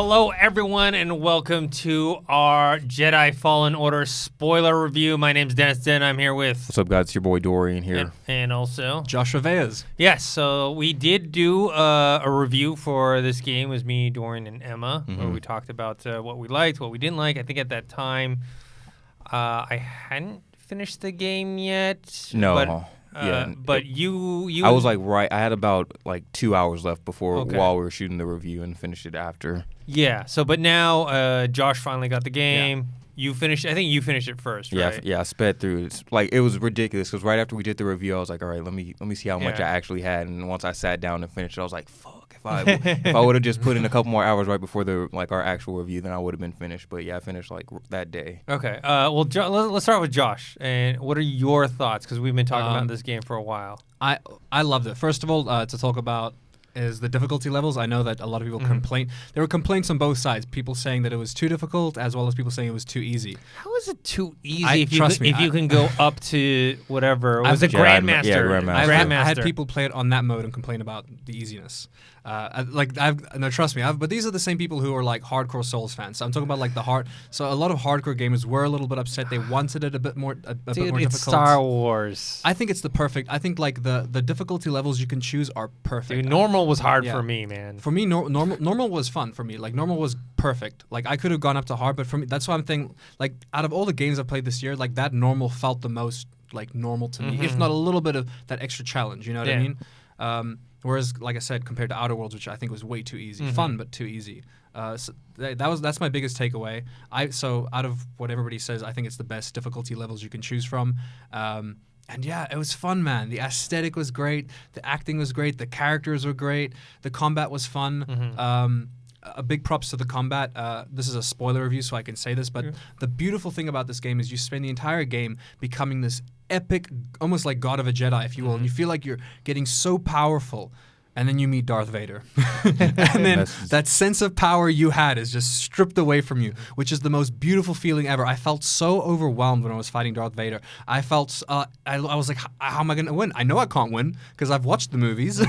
Hello, everyone, and welcome to our Jedi Fallen Order spoiler review. My name's Dennis Den. I'm here with... What's up, guys? It's your boy Dorian here. And also... Josh Reyes. Yes, so we did do a review for this game. It was me, Dorian, and Emma, where we talked about what we liked, what we didn't like. I think at that time, I hadn't finished the game yet. No. But you I was I had about 2 hours left before while we were shooting the review and finished it after. Yeah. So, but now Josh finally got the game. Yeah. You finished. I think you finished it first, right? Yeah. I sped through it. It was ridiculous because right after we did the review, I was like, all right, let me see how much I actually had. And once I sat down and finished it, I was like, fuck. If I would have just put in a couple more hours right before the our actual review, then I would have been finished. But yeah, I finished that day. Okay. Well, let's start with Josh. And what are your thoughts? Because we've been talking about this game for a while. I loved it. First of all, to talk about is the difficulty levels. I know that a lot of people complain. There were complaints on both sides. People saying that it was too difficult, as well as people saying it was too easy. How is it too easy if you can go up to whatever? Was it Grandmaster? Grandmaster? Yeah, Grandmaster. I had people play it on that mode and complain about the easiness. Trust me. But these are the same people who are hardcore Souls fans. So I'm talking about the hard. So a lot of hardcore gamers were a little bit upset. They wanted it a bit more Dude, it's difficult. Star Wars. I think it's the perfect. I think the difficulty levels you can choose are perfect. Dude, normal was hard for me, man. For me, normal was fun for me. Normal was perfect. I could have gone up to hard, but for me, that's why I'm thinking. Out of all the games I've played this year, that normal felt the most normal to me, if not a little bit of that extra challenge. You know what I mean? Whereas, like I said, compared to Outer Worlds, which I think was way too easy, fun but too easy. So that's my biggest takeaway. So out of what everybody says, I think it's the best difficulty levels you can choose from. And yeah, it was fun, man. The aesthetic was great. The acting was great. The characters were great. The combat was fun. A big props to the combat. This is a spoiler review, so I can say this, but the beautiful thing about this game is you spend the entire game becoming this epic, almost like God of a Jedi, if you will, and you feel like you're getting so powerful. And then you meet Darth Vader. And then that sense of power you had is just stripped away from you, which is the most beautiful feeling ever. I felt so overwhelmed when I was fighting Darth Vader. I felt, I was like, how am I going to win? I know I can't win because I've watched the movies.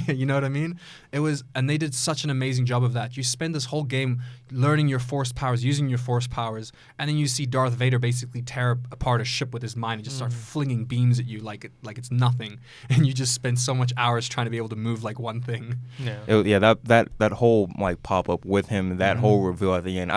You know what I mean? And they did such an amazing job of that. You spend this whole game learning your force powers, using your force powers, and then you see Darth Vader basically tear apart a ship with his mind and just start flinging beams at you like it's nothing. And you just spend so much hours trying to be able to move one thing. That whole pop-up with him, that whole reveal at the end,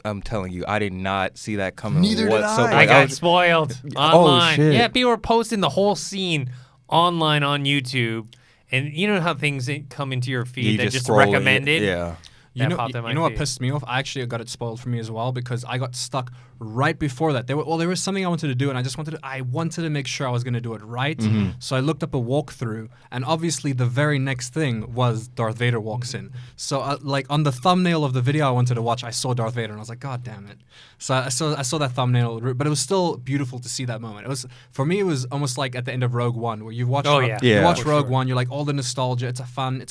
I'm telling you, I did not see that coming. Neither did I. I got spoiled online. Oh, shit. Yeah, people were posting the whole scene online on YouTube, and you know how things come into your feed that just recommended? Yeah. You know what pissed me off? I actually got it spoiled for me as well because I got stuck right before that. There was something I wanted to do, and I wanted to make sure I was going to do it right. So I looked up a walkthrough, and obviously the very next thing was Darth Vader walks in. So on the thumbnail of the video I wanted to watch, I saw Darth Vader, and I was like, God damn it! So I saw that thumbnail, but it was still beautiful to see that moment. It was, for me, it was almost like at the end of Rogue One, where you watch Rogue One, you're like, all the nostalgia. It's a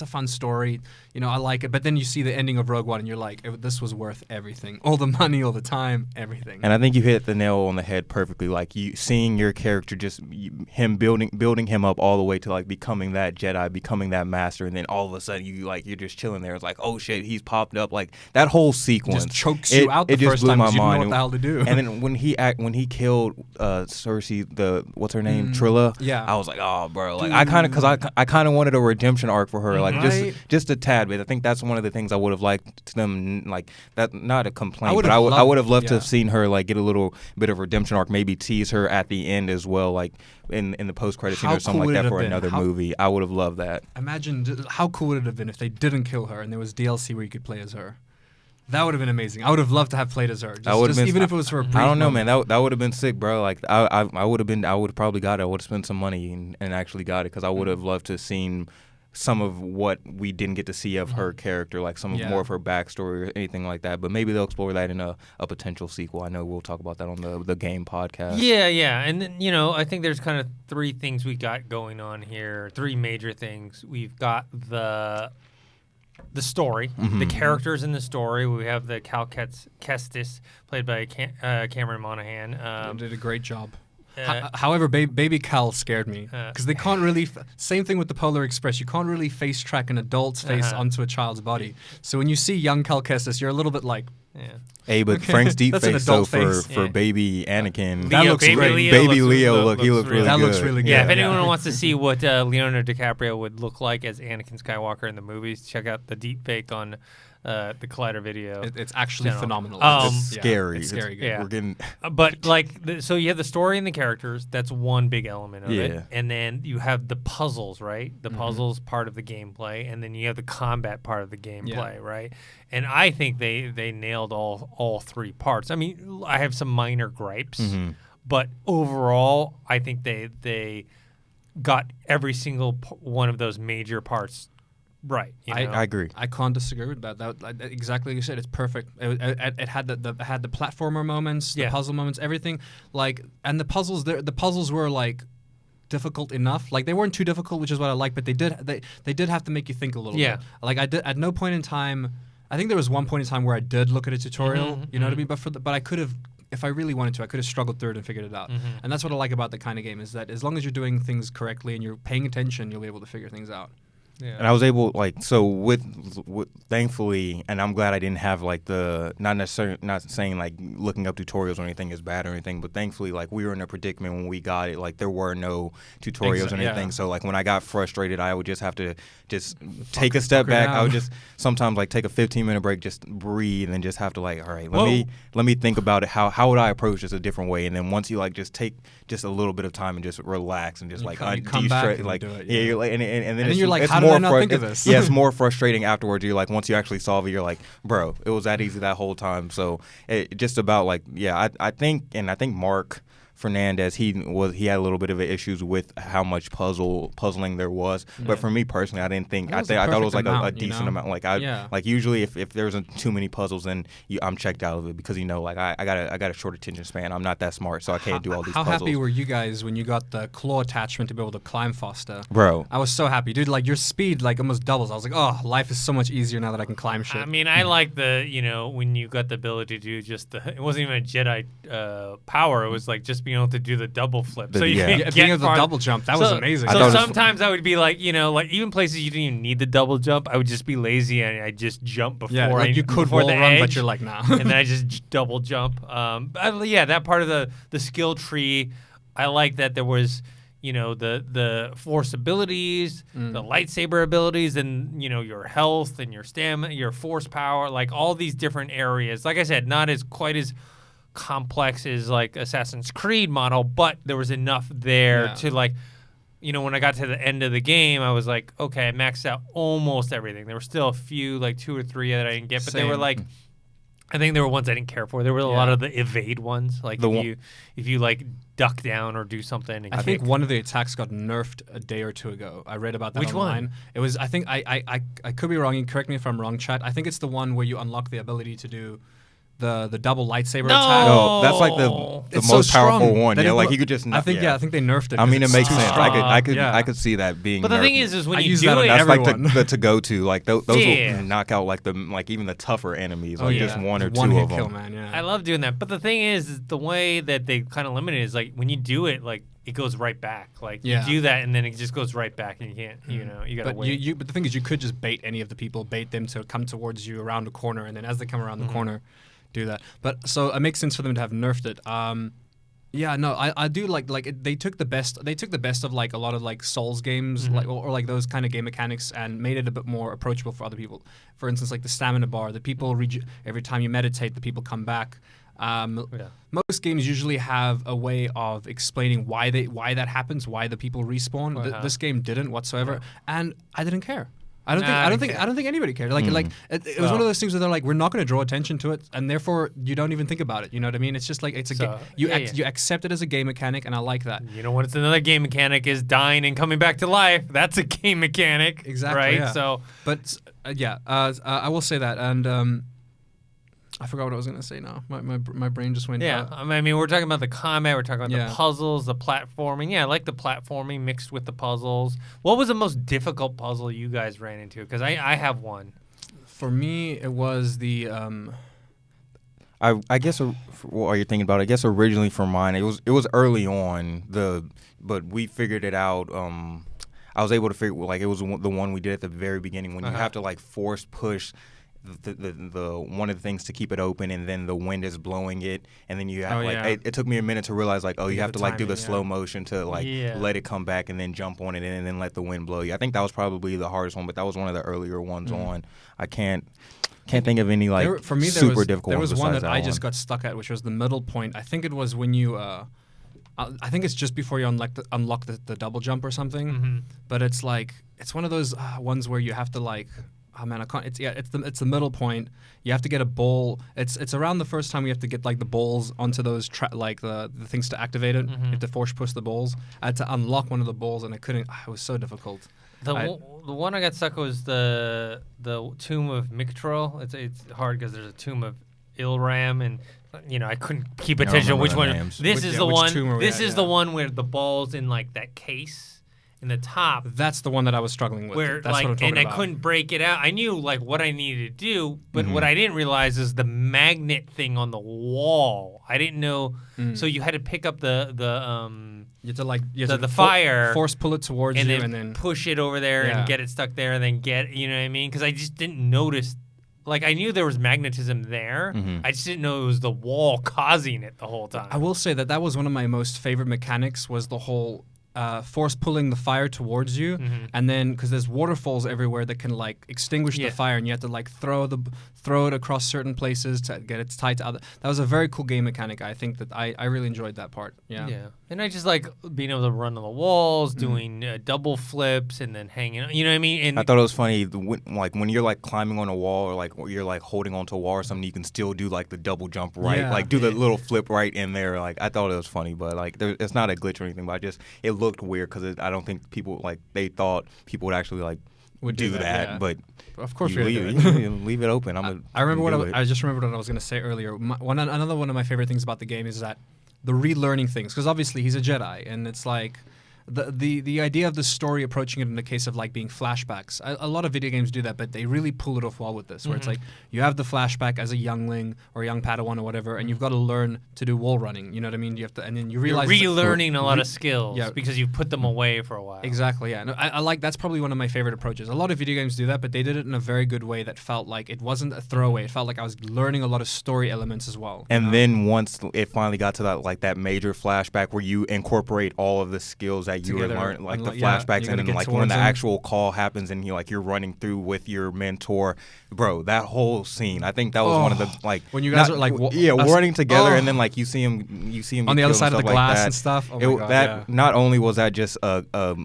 fun story. I like it. But then you see the ending of Rogue One, and you're like, this was worth everything. All the money, all the time, everything. And I think you hit the nail on the head perfectly. You seeing your character, him building him up all the way to becoming that Jedi, becoming that master, and then all of a sudden you're just chilling there. It's like, oh shit, he's popped up. That whole sequence just chokes you out the first time because you didn't know what the hell to do. And then when he killed Cersei, what's her name, Trilla. Yeah. I was like, oh bro, I kind of wanted a redemption arc for her, just a tad bit. I think that's one of the things I would have liked them that. Not a complaint, but I would have loved to have seen her get a little bit of redemption arc, maybe tease her at the end as well, in the post-credit scene or something like that for another movie. I would have loved that. Imagine how cool would it have been if they didn't kill her and there was DLC where you could play as her. That would have been amazing. I would have loved to have played as her. Even if it was for a brief I don't know, moment. man. That would have been sick, bro. I would have probably got it. I would have spent some money and actually got it because I would have loved to have seen some of what we didn't get to see of her character, more of her backstory or anything like that. But maybe they'll explore that in a potential sequel. I know we'll talk about that on the game podcast. Yeah. And then, I think there's kind of three things we got going on here, three major things. We've got the story, the characters in the story. We have the Cal Kestis, played by Cameron Monaghan. Did a great job. However, Baby Cal scared me because they can't really. Same thing with the Polar Express. You can't really face track an adult's face onto a child's body. So when you see young Cal Kestis, you're a little bit like. Yeah. Hey, but Frank's deep face though for baby Anakin, that looks great. Baby Leo, he looks really good. That looks really good. Yeah, if anyone wants to see what Leonardo DiCaprio would look like as Anakin Skywalker in the movies, check out the deep fake on the Collider video. It's actually phenomenal. It's scary. It's scary good. We're getting but like, so you have the story and the characters. That's one big element of it. And then you have the puzzles, right? The puzzles part of the gameplay, and then you have the combat part of the gameplay, right? And I think they nailed all three parts. I mean, I have some minor gripes, but overall, I think they got every single one of those major parts right. I agree. I can't disagree with that. Exactly like you said. It's perfect. It had the platformer moments, the puzzle moments, everything. Like, and the puzzles were like difficult enough. Like, they weren't too difficult, which is what I like. But they did have to make you think a little bit. Like, I did at no point in time. I think there was one point in time where I did look at a tutorial. You know what I mean? But I could have. If I really wanted to, I could have struggled through it and figured it out. And that's what I like about the kind of game, is that as long as you're doing things correctly and you're paying attention, you'll be able to figure things out. Yeah. And I was able, like, so with thankfully, and I'm glad I didn't have like not saying like looking up tutorials or anything is bad or anything, but thankfully, like, we were in a predicament when we got it, like there were no tutorials or anything. So like when I got frustrated, I would just have to take a step back. I would just sometimes like take a 15-minute break, just breathe, and then just have to like, all right, let me think about it. How would I approach this a different way? And then once you like just take just a little bit of time and just relax and just come back and like do it, you're like, and then you're like, it's how did I not think of this? Yeah, it's more frustrating afterwards. You're like, once you actually solve it, you're like, bro, it was that easy that whole time. So it just about like, I think Mark Fernandez, he had a little bit of issues with how much puzzling there was, but for me personally, I didn't think I thought it was like a decent amount. Like like usually if there's too many puzzles, then I'm checked out of it, because like I got a short attention span. I'm not that smart, so I can't do all these puzzles. How happy were you guys when you got the claw attachment to be able to climb faster? Bro, I was so happy, dude. Like, your speed like almost doubles. I was like, oh, life is so much easier now that I can climb shit. I mean, I like when you got the ability to do it wasn't even a Jedi power. It was like just being able to do the double flip. So you being able to double jump, that was amazing. So sometimes I would be like, like even places you didn't even need the double jump, I would just be lazy and I just jump before you could wall run, but you're like, nah. And then I just double jump. That part of the skill tree, I like that there was, the force abilities, the lightsaber abilities, and your health and your stamina, your force power, like all these different areas. Like I said, not as quite as complex as like Assassin's Creed model, but there was enough there to like, when I got to the end of the game, I was like, okay, I maxed out almost everything. There were still a few, like 2 or 3 that I didn't get, but they were like, I think there were ones I didn't care for. There were a lot of the evade ones, like if you like duck down or do something. I think one of the attacks got nerfed a day or two ago. I read about that online. One? It was, I think, I could be wrong. You correct me if I'm wrong, chat. I think it's the one where you unlock the ability to do the double lightsaber attack. No, that's like the most powerful one. Yeah, like you could just. I think they nerfed it. I mean, it makes sense. I could see that being. But the thing is when you do it, that's everyone. like the to go to. Like those will knock out like even the tougher enemies. Like just one or two of them. Kill, man, I love doing that. But the thing is the way that they kind of limit it is like when you do it, like it goes right back. Like you do that and then it just goes right back, and you can't. You gotta wait. But the thing is, you could just bait any of the people, bait them to come towards you around a corner, and then as they come around the corner, do that. But so it makes sense for them to have nerfed it. I do like they took the best of like a lot of like Souls games, like or like those kind of game mechanics, and made it a bit more approachable for other people. For instance, like the stamina bar, the people every time you meditate, the people come back. Most games usually have a way of explaining why that happens, why the people respawn. This game didn't whatsoever, and I didn't care. I don't think anybody cared. Like it was one of those things where they're like, we're not going to draw attention to it, and therefore you don't even think about it. You know what I mean? It's just like it's a game. You accept it as a game mechanic, and I like that. You know what? It's another game mechanic is dying and coming back to life. That's a game mechanic, exactly. Right? Yeah. So, but I will say that, and I forgot what I was going to say now. My brain just went. Yeah, I mean, we're talking about the combat. We're talking about the puzzles, the platforming. Yeah, I like the platforming mixed with the puzzles. What was the most difficult puzzle you guys ran into? Because I have one. For me, it was the. I guess while you're thinking about it, I guess originally for mine it was early on but we figured it out. I was able to figure it was the one we did at the very beginning when you have to like force push the one of the things to keep it open, and then the wind is blowing it, and then you have it took me a minute to realize like you have to like do the slow motion to like let it come back and then jump on it and then let the wind blow you. I think that was probably the hardest one, but that was one of the earlier ones on. I can't think of any like for me, super difficult ones. There was one that I just got stuck at, which was the middle point. I think it was when you I think it's just before you unlock the double jump or something. But it's like it's one of those ones where you have to like, oh man, I can't. It's the middle point. You have to get a ball. It's around the first time you have to get like the balls onto those like the things to activate it. You have to force push the balls. I had to unlock one of the balls and I couldn't. It was so difficult. The one I got stuck was the Tomb of Mictril. It's hard because there's a Tomb of Ilram, and I couldn't keep attention to which one. Names. This is the one. This is the one where the ball's in like that case in the top. That's the one that I was struggling with. Where that's like, what I'm talking about. I couldn't break it out. I knew like what I needed to do, but what I didn't realize is the magnet thing on the wall. I didn't know. So you had to pick up the you have to like the fire, force pull it towards you, and then push it over there and get it stuck there, and then you know what I mean? Because I just didn't notice. Like, I knew there was magnetism there. I just didn't know it was the wall causing it the whole time. I will say that was one of my most favorite mechanics was the whole force pulling the fire towards you. And then, because there's waterfalls everywhere that can, like, extinguish the fire, and you have to, like, throw it across certain places to get it tied to other. That was a very cool game mechanic. I think that I really enjoyed that part. Yeah. And I just like being able to run on the walls, doing double flips, and then hanging. You know what I mean? And I thought it was funny, like when you're like climbing on a wall or like you're like holding onto a wall or something, you can still do like the double jump like do the little flip right in there. Like I thought it was funny, but like it's not a glitch or anything. But it looked weird because I don't think people they thought people would actually like would do that. But of course you leave it open. I just remembered what I was going to say earlier. Another one of my favorite things about the game is that the relearning things, because obviously he's a Jedi, and it's like the idea of the story approaching it in the case of like being flashbacks. A lot of video games do that, but they really pull it off well with this, where it's like you have the flashback as a youngling or a young Padawan or whatever, and you've got to learn to do wall running. You know what I mean? You have to, and then you realize you're relearning a lot of skills because you've put them away for a while. Exactly. Yeah. No, I like that's probably one of my favorite approaches. A lot of video games do that, but they did it in a very good way that felt like it wasn't a throwaway. It felt like I was learning a lot of story elements as well. And then once it finally got to that major flashback where you incorporate all of the skills that you were learning, like the flashbacks, and then like when the actual call happens and you're running through with your mentor, bro, that whole scene, I think that was one of the like when you guys are like running together, and then like you see him on the other side of the glass and stuff. Oh my God, not only was that just a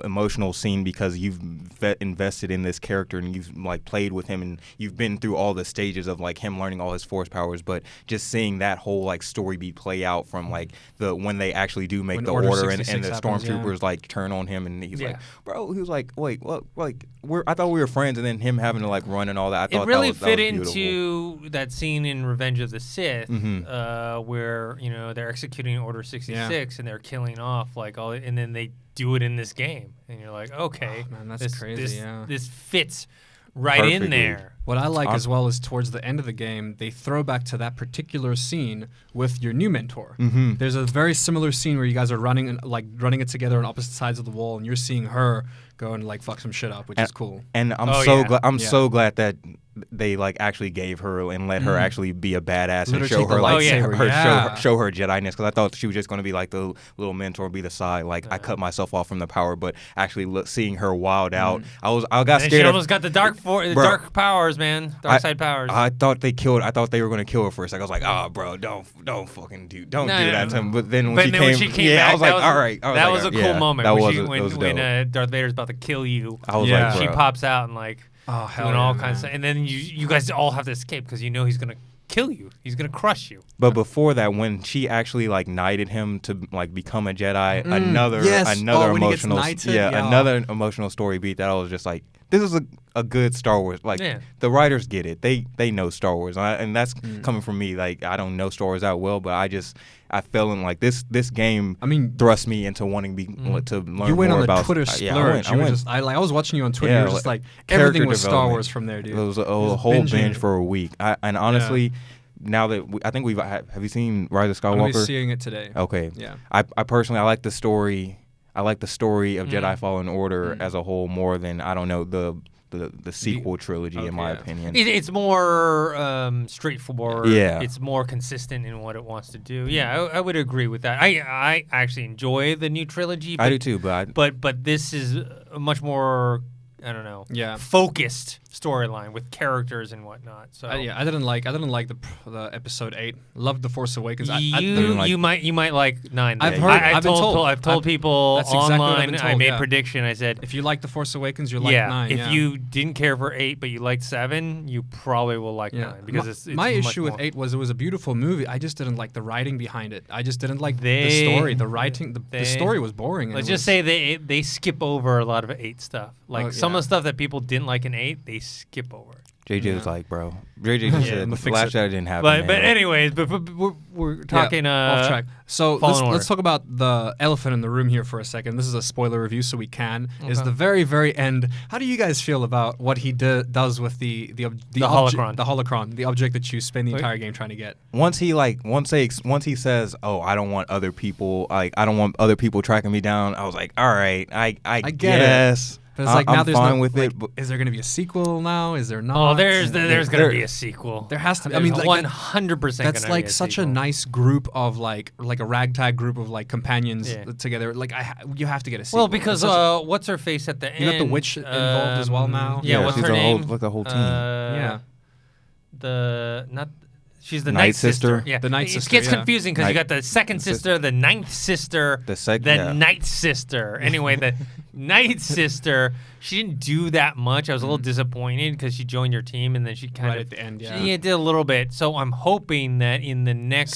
emotional scene because you've invested in this character and you've like played with him and you've been through all the stages of like him learning all his force powers, but just seeing that whole like story beat play out from like when they actually do make the order and the stormtroopers like turn on him, and he's like, bro, he was like, wait, what? Like I thought we were friends, and then him having to like run and all that. I thought it really fit into that scene in Revenge of the Sith, where they're executing Order 66 and they're killing off like all, and then they do it in this game, and you're like, okay, man, that's crazy. This fits right in there. What I like as well is towards the end of the game, they throw back to that particular scene with your new mentor. There's a very similar scene where you guys are running it together on opposite sides of the wall, and you're seeing her go and like fuck some shit up, which is cool. And I'm so glad that they like actually gave her and let her actually be a badass and show her like show her Jedi-ness, because I thought she was just going to be like the little mentor, be the side like I cut myself off from the power, but actually seeing her wild out, I got scared. She almost got the dark powers, man, dark side powers. I thought they were going to kill her first. Like I was like, bro, don't fucking do that to him. But then when she came back, I was like, all right. That was a cool moment when Darth Vader's about to kill you. I was like, she pops out and like. Oh, hell yeah, all kinds of, and then you guys all have to escape because he's gonna kill you. He's gonna crush you. But before that, when she actually like knighted him to like become a Jedi, another emotional story beat that I was just like, this is a good Star Wars. Like the writers get it. They know Star Wars, and that's coming from me. Like I don't know Star Wars that well, but I fell in like this game. I mean, thrust me into wanting to learn. You went more on about the Twitter splurge. I was watching you on Twitter. You were just like everything was Star Wars from there, dude. It was a whole binge for a week. And honestly, now that I think we've have you seen Rise of Skywalker? I'm gonna be seeing it today. Okay. Yeah. I personally I like the story. I like the story of Jedi Fallen Order as a whole more than I don't know the sequel trilogy in my opinion. It's more straightforward. Yeah. It's more consistent in what it wants to do. Yeah, I would agree with that. I actually enjoy the new trilogy. But, I do too, but this is a much more focused storyline with characters and whatnot. So I didn't like the episode 8. Loved The Force Awakens. You might like 9. I've told people that's exactly online. what I've been told, I made prediction. I said if you like The Force Awakens, you like 9. If you didn't care for 8 but you liked 7, you probably will like 9 because it's my much issue more. with 8 was it was a beautiful movie. I just didn't like the writing behind it. I just didn't like the story, the writing. The story was boring. Let's just say they skip over a lot of 8 stuff. Like some of the stuff that people didn't like in 8, they skip over. JJ was like, bro. JJ just said the last Jedi didn't happen. But anyways, we're talking off track. So let's talk about the elephant in the room here for a second. This is a spoiler review, so we can. Okay. Is the very, very end. How do you guys feel about what he does with the holocron? The holocron, the object that you spend the entire game trying to get. Once he says, "Oh, I don't want other people. I don't want other people tracking me down." I was like, "All right, I guess." But it's like now there's fine with it. But is there going to be a sequel now? Is there not? Oh, there's going to be a sequel. There has to be. I mean, 100%. That's like such a nice group of like a ragtag group of like companions together. Like you have to get a sequel. Well, because what's her face at the end? You got the witch involved as well now. Yeah, what's her name? Like the whole team. She's the ninth sister. Yeah, the ninth sister. It gets confusing because you got the second sister, the ninth sister, the ninth sister. Anyway, the ninth sister, she didn't do that much. I was a little disappointed because she joined your team and then she kind of at the end. She did a little bit. So I'm hoping that in the next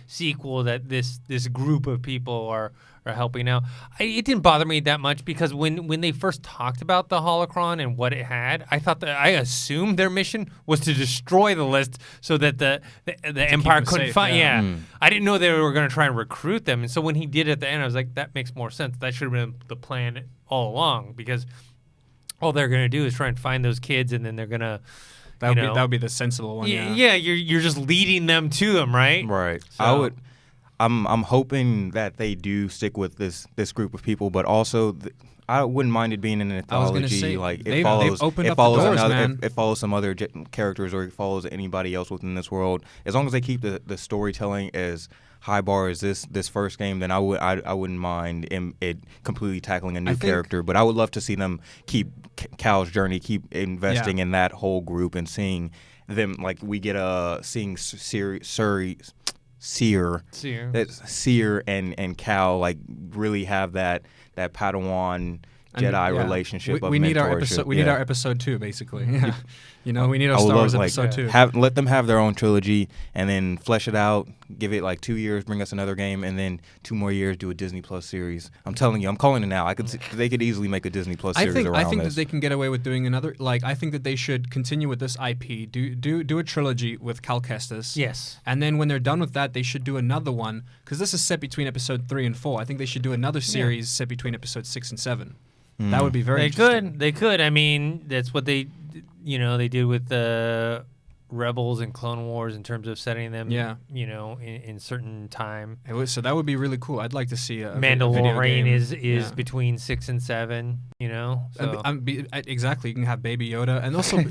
sequel that this group of people are helping out. It didn't bother me that much because when they first talked about the holocron and what it had, I assumed their mission was to destroy the list so that the Empire couldn't find. I didn't know they were going to try and recruit them. And so when he did at the end, I was like, that makes more sense. That should have been the plan all along because all they're going to do is try and find those kids and then they're going to. That would be the sensible one. Yeah, you're just leading them to them, right? Right. So, I'm hoping that they do stick with this group of people, but also I wouldn't mind it being an anthology. Say, like it follows some other characters or it follows anybody else within this world. As long as they keep the storytelling as high bar as this first game, then I wouldn't mind it completely tackling a new character. But I would love to see them keep Cal's journey, keep investing in that whole group and seeing them like we get seeing Seer and Cal like really have that Padawan Jedi relationship. We need our episode. We need our episode 2, basically. We need our Star Wars episode 2. Let them have their own trilogy and then flesh it out. Give it like 2 years, bring us another game, and then 2 more years do a Disney Plus series. I'm telling you, I'm calling it now. They could easily make a Disney Plus series around this. I think that they can get away with doing another. Like I think that they should continue with this IP. Do a trilogy with Cal Kestis. Yes. And then when they're done with that, they should do another one because this is set between episode 3 and 4. I think they should do another series set between episode 6 and 7. That would be very interesting. They could. I mean, that's what they did with the Rebels and Clone Wars in terms of setting them, in certain time. So that would be really cool. I'd like to see a Mandalorian is between 6 and 7. So. Exactly. You can have Baby Yoda, and also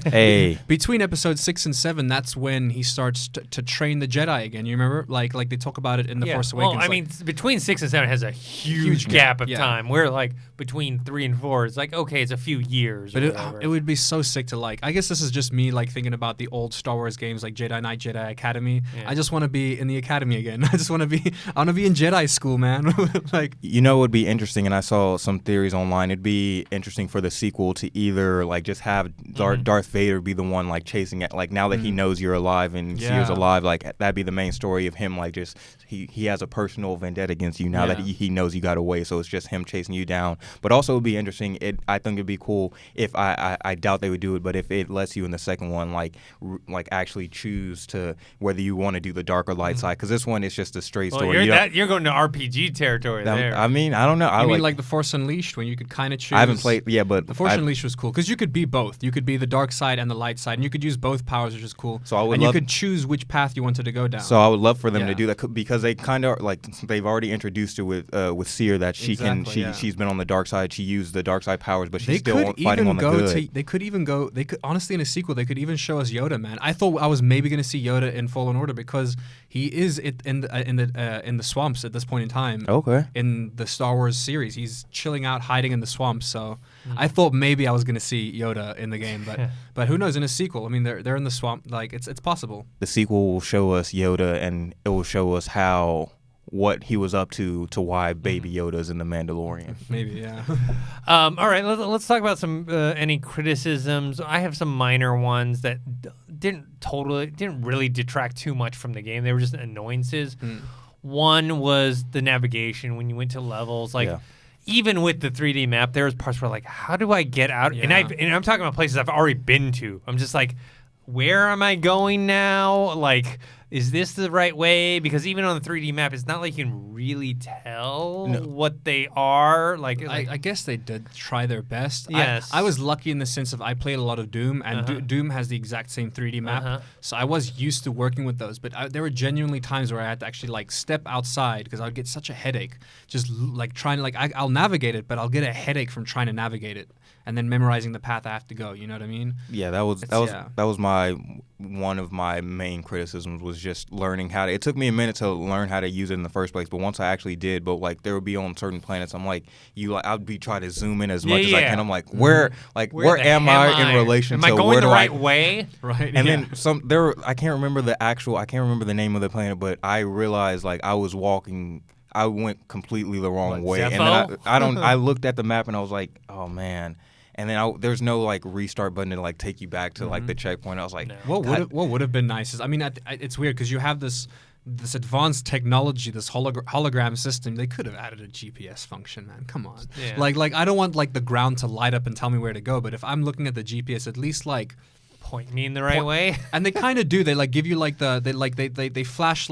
between episode 6 and 7, that's when he starts to train the Jedi again. You remember, like they talk about it in the Force Awakens. Well, I mean, between 6 and 7 has a huge gap of time. Where like between 3 and 4, it's like okay, it's a few years. But it would be so sick to like. I guess this is just me like thinking about the old Star Wars games like Jedi Knight, Jedi Academy. Yeah. I just want to be in the Academy again. I want to be in Jedi school, man. Like it would be interesting, and I saw some theories online. It'd be interesting for the sequel to either like just have Darth Vader be the one like chasing it, like now that he knows you're alive and Seer's alive, like that'd be the main story of him, like just he has a personal vendetta against you now that he knows you got away, so it's just him chasing you down. But also it'd be interesting. I think it'd be cool if I doubt they would do it, but if it lets you in the second one like like actually choose to whether you want to do the dark or light side, because this one is just a straight story. You're going to RPG territory there. I mean, I don't know. I mean, like the Force Unleashed, when you could kind of choose. I haven't played, but the Force Unleashed was cool because you could be both. You could be the dark side and the light side, and you could use both powers, which is cool. You could choose which path you wanted to go down. So I would love for them to do that, because they kind of like they've already introduced it with Seer, that she's been on the dark side. She used the dark side powers, but she's still fighting on the good. They could honestly, in a sequel they could even show us Yoda, man. I thought I was maybe going to see Yoda in Fallen Order because he is in the swamps at this point in time. Okay. In the Star Wars series, he's chilling out, hiding in the swamps. So I thought maybe I was going to see Yoda in the game, but who knows? In a sequel, I mean, they're in the swamp. Like it's possible. The sequel will show us Yoda, and it will show us what he was up to why Baby Yoda's in The Mandalorian. Maybe, yeah. All right, let's talk about some any criticisms. I have some minor ones that didn't really detract too much from the game. They were just annoyances. One was the navigation when you went to levels. Even with the 3D map, there was parts where like, how do I get out? Yeah. And I'm talking about places I've already been to. I'm just like, where am I going now? Like, is this the right way? Because even on the 3D map, it's not like you can really tell what they are. I guess they did try their best. Yes. I was lucky in the sense of I played a lot of Doom, and Doom has the exact same 3D map. So I was used to working with those. But there were genuinely times where I had to actually like step outside because I would get such a headache. Just like trying to I'll navigate it, but I'll get a headache from trying to navigate it and then memorizing the path I have to go. You know what I mean? Yeah, that was one of my main criticisms, was just learning how to. It took me a minute to learn how to use it in the first place, but once I actually did, there would be on certain planets, I'm like, I'd be trying to zoom in as much as I can. I'm like, where am I in relation to? Am I going the right way? Right. And then I can't remember the name of the planet, but I realized I was walking. I went completely the wrong way, Zepho? and then I looked at the map and I was like, oh man. And then there's no restart button to take you back to the checkpoint. I was like, what would have been nice is, I mean, it's weird because you have this advanced technology, this hologram system. They could have added a GPS function, man. Come on. Yeah. Like I don't want the ground to light up and tell me where to go, but if I'm looking at the GPS, at least point me in the right way. And they kind of do. They give you they flash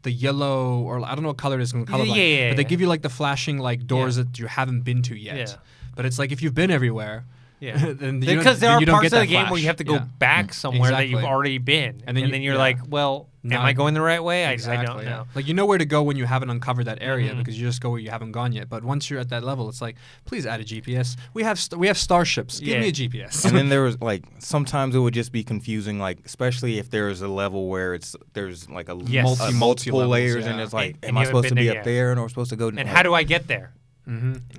the yellow, or I don't know what color it is, but they give you the flashing doors that you haven't been to yet. Yeah. But it's if you've been everywhere, then because there are parts of the game where you have to go back somewhere that you've already been, and then you're like, well, am I going the right way? Exactly, I don't know. You know where to go when you haven't uncovered that area because you just go where you haven't gone yet. But once you're at that level, it's please add a GPS. We have starships. Give me a GPS. And then there was sometimes it would just be confusing, especially if there's a level where there's multiple layers, and it's am I supposed to be up there and we're supposed to go? And how do I get there?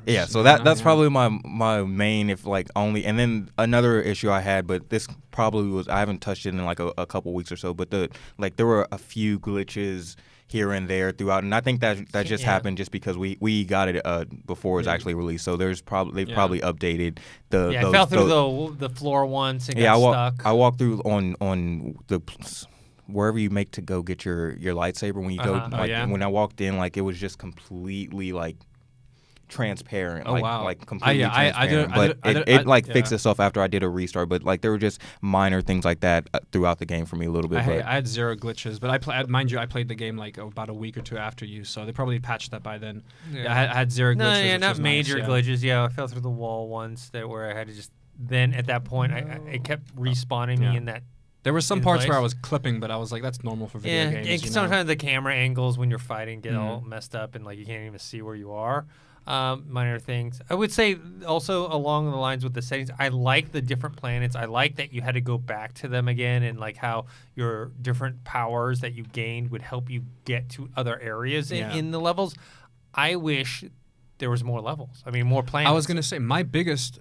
Yeah, so that's probably my main, only. And then another issue I had, but this probably was, I haven't touched it in a couple weeks or so, but there were a few glitches here and there throughout, and I think that just happened just because we got it before it was actually released. So they've probably updated the. I fell through the floor once and got stuck. I walked through on the. Wherever you make to go get your lightsaber, when you go when I walked in, it was just completely transparent, completely transparent. It fixed itself after I did a restart, but there were just minor things like that throughout the game for me a little bit. I had zero glitches, but I played the game about a week or two after you, so they probably patched that by then. I had zero glitches. Not major glitches. I fell through the wall once where I had to just. Then at that point, it kept respawning me in that. There were some parts where I was clipping, but I was like, that's normal for video games. Sometimes the camera angles when you're fighting get all messed up and you can't even see where you are. Minor things. I would say also along the lines with the settings, I like the different planets. I like that you had to go back to them again, and how your different powers that you gained would help you get to other areas in the levels. I wish there was more levels. I mean, more planets. I was gonna say my biggest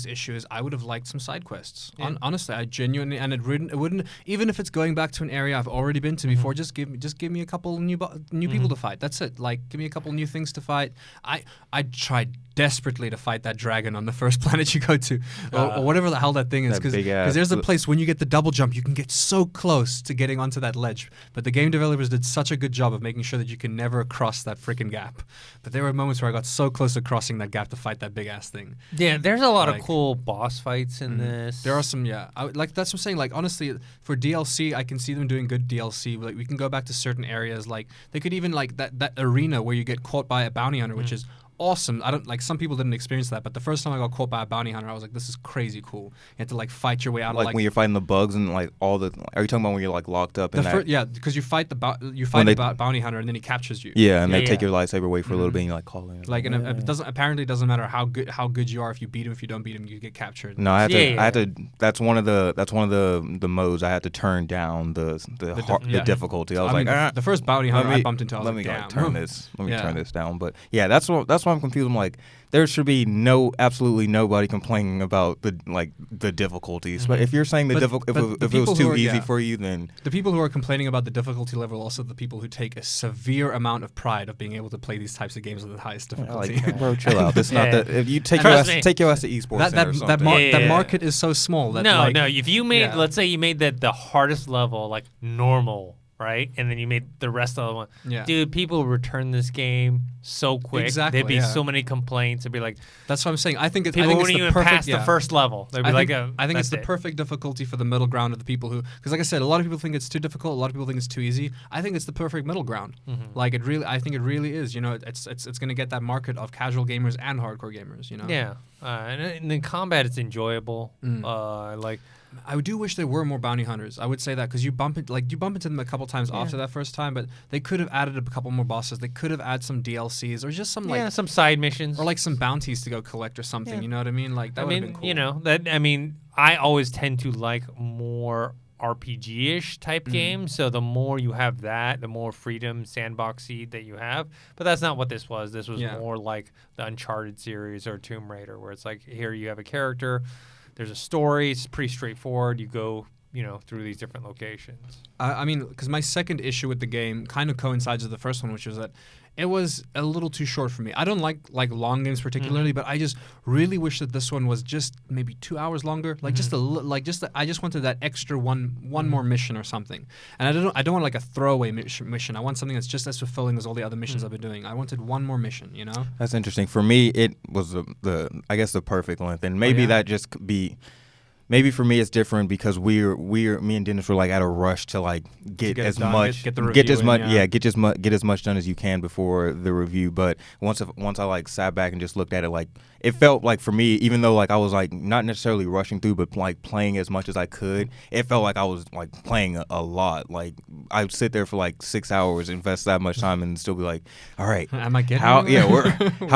issue is I would have liked some side quests. Yeah. Honestly, I genuinely, and it wouldn't even if it's going back to an area I've already been to before. Just give me a couple new people to fight. That's it. Give me a couple new things to fight. I tried desperately to fight that dragon on the first planet you go to, or whatever the hell that thing is. Because there's a place when you get the double jump, you can get so close to getting onto that ledge. But the game developers did such a good job of making sure that you can never cross that freaking gap. But there were moments where I got got so close to crossing that gap to fight that big ass thing. Yeah, there's a lot of cool boss fights in this. There are some, that's what I'm saying. Like, honestly, for DLC, I can see them doing good DLC. Like, we can go back to certain areas. Like, they could even, like, that arena where you get caught by a bounty hunter, which is awesome. I don't like, some people didn't experience that, but the first time I got caught by a bounty hunter, I was like, this is crazy cool. You have to like fight your way out like of when you're fighting the bugs and like all the, are you talking about when you're like locked up in that? Yeah, because you fight the bounty hunter and then he captures you. Yeah, and they take your lightsaber away for a little bit and you're like calling it. Like, and it doesn't matter how good you are. If you beat him, if you don't beat him, you get captured. No, I had to that's one of the modes I had to turn down the difficulty. I was the first bounty hunter I bumped into, I was like, damn. Let me turn this down. But yeah, that's why I'm confused. I'm like, there should be absolutely nobody complaining about the difficulties. But if you're saying if it was too easy for you, then the people who are complaining about the difficulty level are also the people who take a severe amount of pride of being able to play these types of games with the highest difficulty. Like, bro, chill out. That's not that. If you take your ass to esports that market is so small. That no. If you made, let's say you made the hardest level like normal. Right, and then you made the rest of the one. Yeah. Dude, people would return this game so quick. Exactly. There'd be so many complaints. It'd be like, that's what I'm saying. I think it's people wouldn't even pass the first level. They'd be I think it's the perfect difficulty for the middle ground of the people who, because like I said, a lot of people think it's too difficult. A lot of people think it's too easy. I think it's the perfect middle ground. Mm-hmm. Like I think it really is. You know, it's going to get that market of casual gamers and hardcore gamers. You know. Yeah, and in combat, it's enjoyable. I do wish there were more bounty hunters. I would say that because you bump into them a couple times after that first time, but they could have added a couple more bosses. They could have added some DLCs or just some some side missions or like some bounties to go collect or something. Yeah. You know what I mean? Like that would have been cool. You know I always tend to like more RPG-ish type games. So the more you have that, the more freedom, sandboxy that you have. But that's not what this was. This was more like the Uncharted series or Tomb Raider, where it's like here you have a character. There's a story. It's pretty straightforward. You go, through these different locations. I mean, because my second issue with the game kind of coincides with the first one, which was that it was a little too short for me. I don't like long games particularly, but I just really wish that this one was just maybe 2 hours longer. Like I just wanted that extra one more mission or something. And I don't want like a throwaway mission. I want something that's just as fulfilling as all the other missions I've been doing. I wanted one more mission. That's interesting. For me, it was the perfect length, and maybe that just be. Maybe for me it's different because me and Dennis were like at a rush to like get as much done as you can before the review. But once I like sat back and just looked at it, like it felt like for me, even though like I was like not necessarily rushing through, but like playing as much as I could, it felt like I was like playing a lot. Like I'd sit there for like 6 hours, invest that much time, and still be like, all right, am I getting how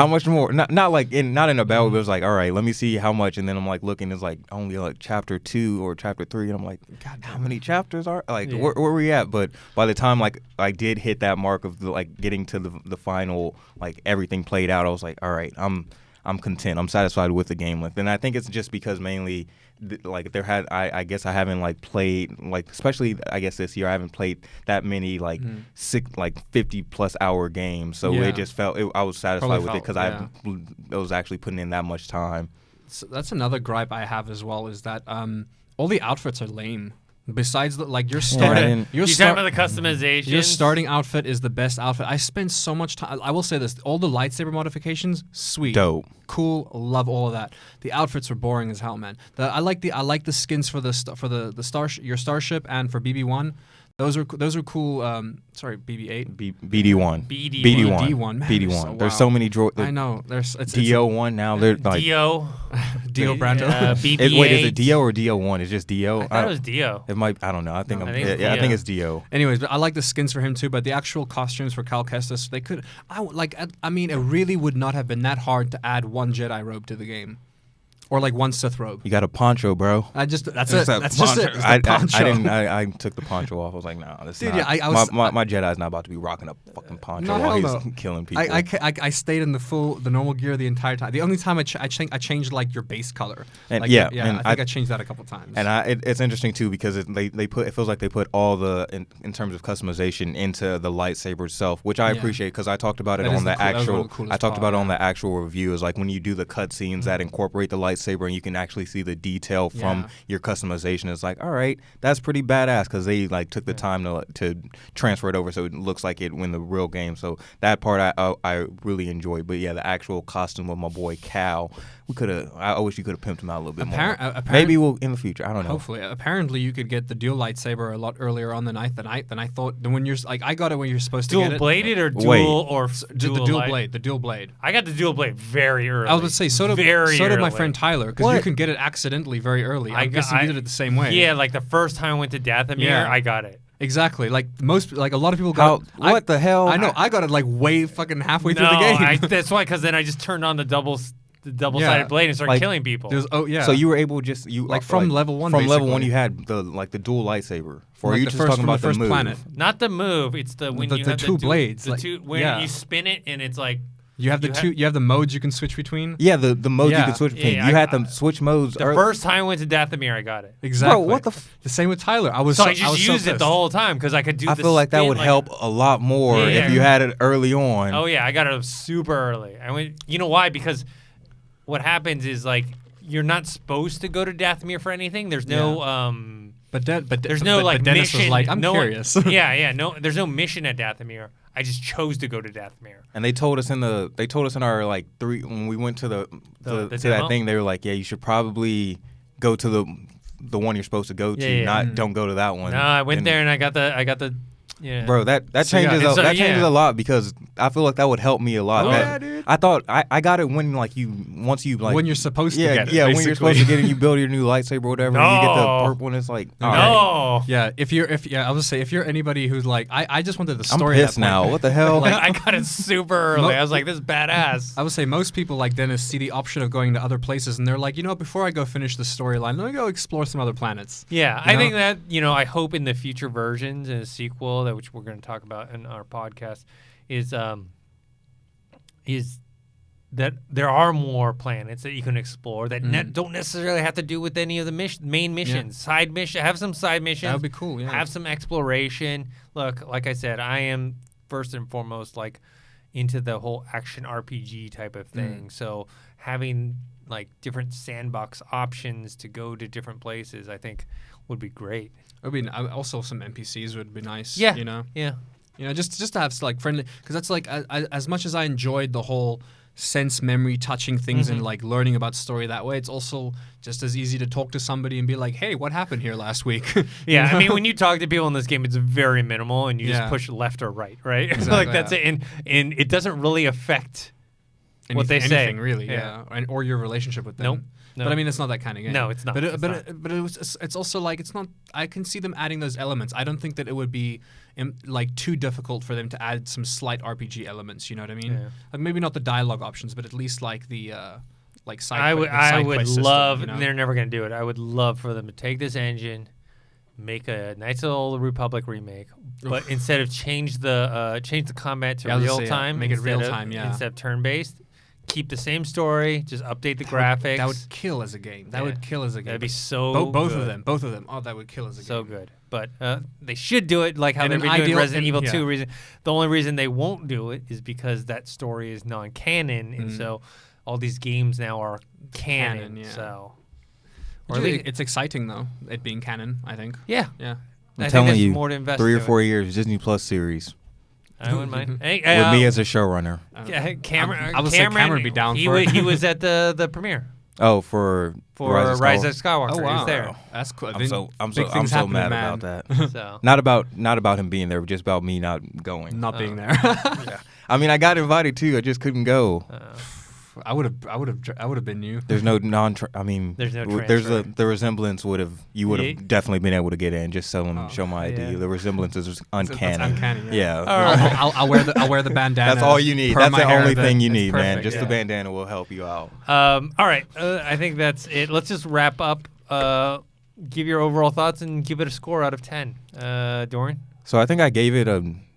much more? Not in a bad way, but it was like, all right, let me see how much, and then I'm like looking, it's like only like chapter 2 or chapter 3, and I'm like, God, how many chapters are where were we at? But by the time like I did hit that mark of getting to the final, like everything played out, I was like, all right, I'm content. I'm satisfied with the game length, and I think it's just because mainly I guess I haven't like played especially I guess this year I haven't played that many 50 plus hour games, so it just felt I was satisfied with it because I was actually putting in that much time. So that's another gripe I have as well, is that all the outfits are lame. Besides your starting, you're talking about the customization. Your starting outfit is the best outfit. I spent so much time. I will say this: all the lightsaber modifications, sweet, dope, cool, love all of that. The outfits were boring as hell, man. I like the skins for your starship and for BB-1. Those are cool. Sorry, BB-8. BD-1. BD-1. Man, BD-1. wow. There's so many droids. I know. It's DO-1 now. They're like DO. Dio Brando. BB-8. Wait, is it DO or DO-1? It's just DO. I thought it was DO. It might. I don't know. I think I think it's DO. Anyways, but I like the skins for him too. But the actual costumes for Cal Kestis, they could. I mean, it really would not have been that hard to add one Jedi robe to the game. Or like one Sith robe. You got a poncho, bro. That's it. That's just it. It's the poncho. I took the poncho off. I was like, nah, this is not. My Jedi's not about to be rocking a fucking poncho while he's killing people. I stayed in the normal gear the entire time. The only time I changed like your base color. And I think I changed that a couple times. And it's interesting too because it feels like they put all the in terms of customization into the lightsaber itself, which I appreciate because I talked about it on the actual. I talked about it on the actual review. Is like when you do the cutscenes that incorporate the lightsaber lightsaber and you can actually see the detail from your customization. It's like, all right, that's pretty badass because they like took the time to transfer it over so it looks like it in the real game. So that part I really enjoyed. But yeah, the actual costume of my boy Cal, I wish you could have pimped him out a little bit more. Maybe we'll in the future. I don't know. Hopefully, apparently you could get the dual lightsaber a lot earlier on than I thought. When you're like, I got it when you're supposed to get it. Dual bladed or dual or the dual blade? The dual blade. I got the dual blade very early. I was going to say so did my friend Tyler because you can get it accidentally very early. I guess you did it the same way. Yeah, like the first time I went to Dathomir, I got it. Exactly. Like a lot of people got. What the hell? I know. I got it like way fucking halfway through the game. That's why, because then I just turned on the double-sided blade and started killing people. So you were able from level 1. From level 1, you had the dual lightsaber. Or are you just talking about the move? Planet. Not the move. It's the when you have two blades. When you spin it and it's like. You have you have the modes you can switch between. Yeah, the modes you can switch between. You had them switch modes. The first time I went to Dathomir, I got it. Exactly. Bro, what the? The same with Tyler. I just used it the whole time because I could do. I feel like that would help a lot more if you had it early on. Oh yeah, I got it super early. I went. You know why? Because what happens is like you're not supposed to go to Dathomir for anything. There's no But there's no like Dennis mission. Was like, I'm curious. No, there's no mission at Dathomir. I just chose to go to Dathomir. And they told us in our like when we went to to that thing, they were like, yeah, you should probably go to the one you're supposed to go to, don't go to that one. No, I went there and I got the yeah. Bro, that changes changes a lot because I feel like that would help me a lot. Oh, yeah, dude. I thought I got it when when you're supposed to get it. Yeah, when you're supposed to get it, you build your new lightsaber or whatever, and you get the purple one. It's like no. Yeah, I would say if you're anybody who's like I just wanted the story. I'm pissed now. What the hell? Like, I got it super early. I was like, this is badass. I would say most people like Dennis see the option of going to other places, and they're like, before I go finish the storyline, let me go explore some other planets. Yeah, I think that I hope in the future versions and a sequel which we're going to talk about in our podcast is that there are more planets that you can explore that don't necessarily have to do with any of the main missions. Side mission, have some side missions. That would be cool. Yeah. Have some exploration. Look, like I said, I am first and foremost like into the whole action RPG type of thing. So having like different sandbox options to go to different places, I think would be great. I mean, also some NPCs would be nice. Yeah. Yeah. Just to have like friendly, because that's like as much as I enjoyed the whole sense memory touching things and like learning about story that way, it's also just as easy to talk to somebody and be like, hey, what happened here last week? I mean, when you talk to people in this game, it's very minimal and you just push left or right? Exactly, like that's it, and it doesn't really affect what they say, really, or your relationship with them. Nope. No. But I mean, it's not that kind of game. No, it's not. But it's also like it's not. I can see them adding those elements. I don't think that it would be like too difficult for them to add some slight RPG elements. You know what I mean? Yeah. Like maybe not the dialogue options, but at least like the like side. I would love. System, They're never gonna do it. I would love for them to take this engine, make a Knights of the Old Republic remake, but instead of change the combat to real time, make it real time. Instead of turn based. Keep the same story, just update the graphics. That would kill as a game. That'd be so both good. of them. Both of them. Oh, that would kill as a game. So good. But they should do it like how they've been doing Resident Evil 2. The only reason they won't do it is because that story is non-canon, and so all these games now are canon. So, it's exciting though, it being canon. I think. Yeah. I'm telling you, more to invest 3 or 4 years Disney Plus series. I wouldn't mind. Hey, with me as a showrunner. Cameron. I would say Cameron would be down for it. He was at the premiere. Oh, for Rise of Skywalker. Oh, wow. He was there. That's cool. I'm so mad about that. So. Not about him being there, but just about me not going. Not being there. I mean, I got invited too. I just couldn't go. I would have been you. There's no there's no transfer. The resemblance would have definitely been able to get in. Just show my ID. Yeah. The resemblance is uncanny. It's uncanny. Yeah. Right. I'll wear the bandana. That's all you need. That's the only thing you need, man. Just the bandana will help you out. All right. I think that's it. Let's just wrap up. Give your overall thoughts and give it a score out of 10. Dorian? So I think I gave it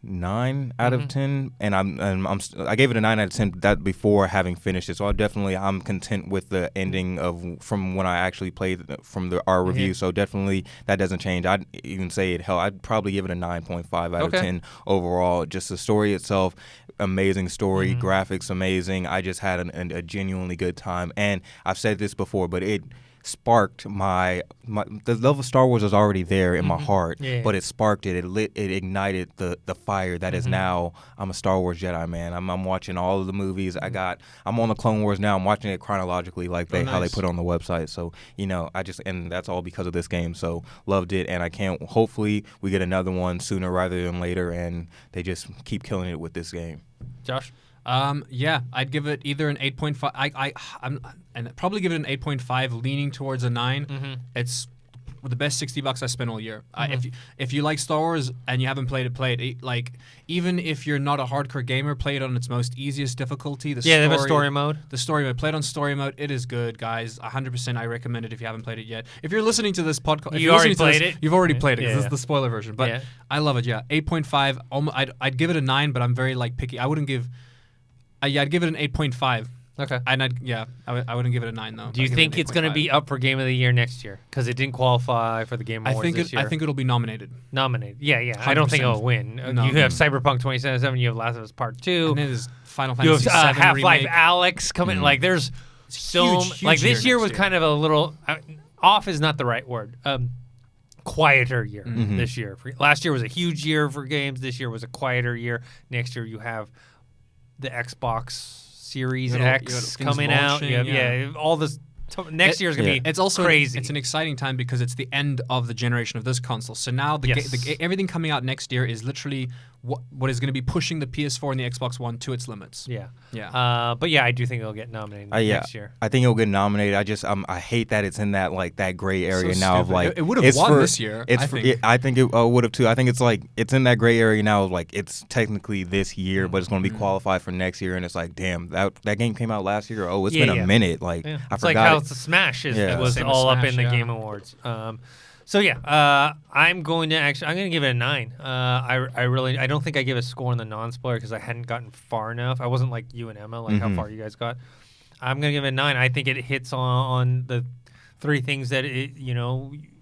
9 out of 10, and I gave it a 9 out of 10 that before having finished it. So I'm content with the ending from when I actually played from our review. So definitely that doesn't change. I'd even say I'd probably give it a 9.5 out of 10 overall. Just the story itself, amazing story, graphics amazing. I just had a genuinely good time, and I've said this before, but it sparked the love of Star Wars was already there in my heart, but it sparked it. It ignited the fire that is now. I'm a Star Wars Jedi, man. I'm watching all of the movies. I'm on the Clone Wars now. I'm watching it chronologically, like how they put it on the website. So and that's all because of this game. So loved it, and I can't. Hopefully, we get another one sooner rather than later, and they just keep killing it with this game. Josh. I'd give it either an 8.5. I'd probably give it an 8.5, leaning towards a 9. It's the best $60 I spent all year. If you like Star Wars and you haven't played it, play it. Like, even if you're not a hardcore gamer, play it on its most easiest difficulty. They have a story mode. The story mode. Play it on story mode. It is good, guys. 100%. I recommend it if you haven't played it yet. If you're listening to this podcast, you've already played it. You've already played it because this is the spoiler version. But I love it. Yeah, 8.5. I'd give it a 9, but I'm very picky. I wouldn't give. I'd give it an 8.5. Okay. And I wouldn't give it a 9 though. Do you think it's going to be up for Game of the Year next year? Because it didn't qualify for the Game Awards this year. I think it'll be nominated. Nominated. Yeah. 100%. I don't think it'll win. No. You have Cyberpunk 2077. You have Last of Us Part 2. And it is Final Fantasy VII Half-Life remake. Alyx coming. Like there's huge this year was kind of a little off is not the right word. Quieter year this year. Last year was a huge year for games. This year was a quieter year. Next year you have the Xbox Series X coming out. All this. Next year is going to be crazy. It's an exciting time because it's the end of the generation of this console. So now everything coming out next year is literally what is going to be pushing the PS4 and the Xbox One to its limits. But I do think it'll get nominated next year. I think it'll get nominated. I hate that it's in that that gray area now of it would have won this year. I think it would have too. I think it's in that gray area now of it's technically this year, but it's going to be qualified for next year, and it's damn, that game came out last year. Oh, it's been a minute. I forgot. Like how the Smash was all up in the Game Awards. I'm going to give it a 9. I don't think I gave a score on the non-spoiler because I hadn't gotten far enough. I wasn't like you and Emma, how far you guys got. I'm going to give it a 9. I think it hits on the 3 things that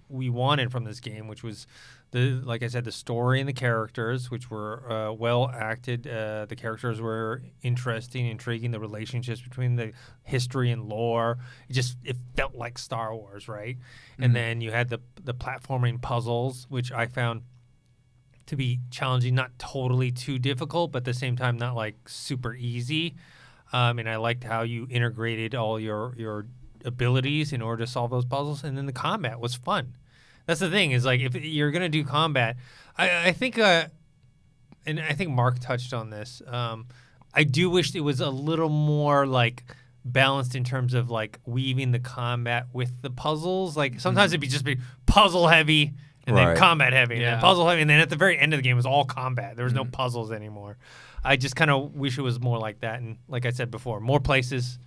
we wanted from this game, which was like I said, the story and the characters, which were well acted. The characters were interesting, intriguing. The relationships between the history and lore, it felt like Star Wars, right? And then you had the platforming puzzles, which I found to be challenging, not totally too difficult, but at the same time not super easy. And I liked how you integrated all your abilities in order to solve those puzzles. And then the combat was fun. That's the thing is if you're gonna do combat, I think, and I think Mark touched on this. I do wish it was a little more balanced in terms of weaving the combat with the puzzles. Sometimes it'd just be puzzle heavy and then combat heavy, and then puzzle heavy, and then at the very end of the game it was all combat. There was no puzzles anymore. I just kind of wish it was more like that. And like I said before, more places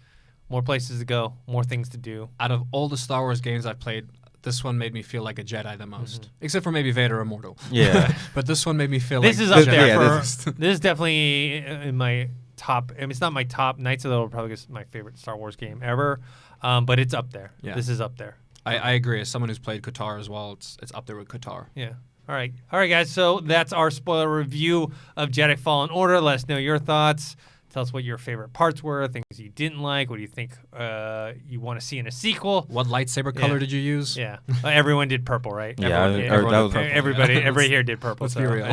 to go, more things to do. Out of all the Star Wars games I've played, this one made me feel like a Jedi the most, except for maybe Vader Immortal. Yeah, but this one made me feel this is up there. This is definitely in my top. I mean, it's not my top. Knights of the Old Republic is my favorite Star Wars game ever, but it's up there. Yeah. This is up there. I agree. As someone who's played Qatar as well, it's up there with Qatar. Yeah. All right, guys. So that's our spoiler review of Jedi Fallen Order. Let us know your thoughts. Tell us what your favorite parts were, things you didn't like. What do you think you want to see in a sequel? What lightsaber color did you use? Yeah, everyone did purple, right? Everybody here did purple. Let's be real.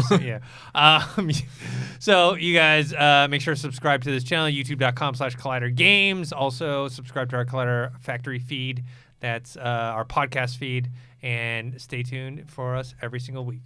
So you guys make sure to subscribe to this channel, youtube.com/collidergames. Also subscribe to our Collider Factory feed. That's our podcast feed. And stay tuned for us every single week.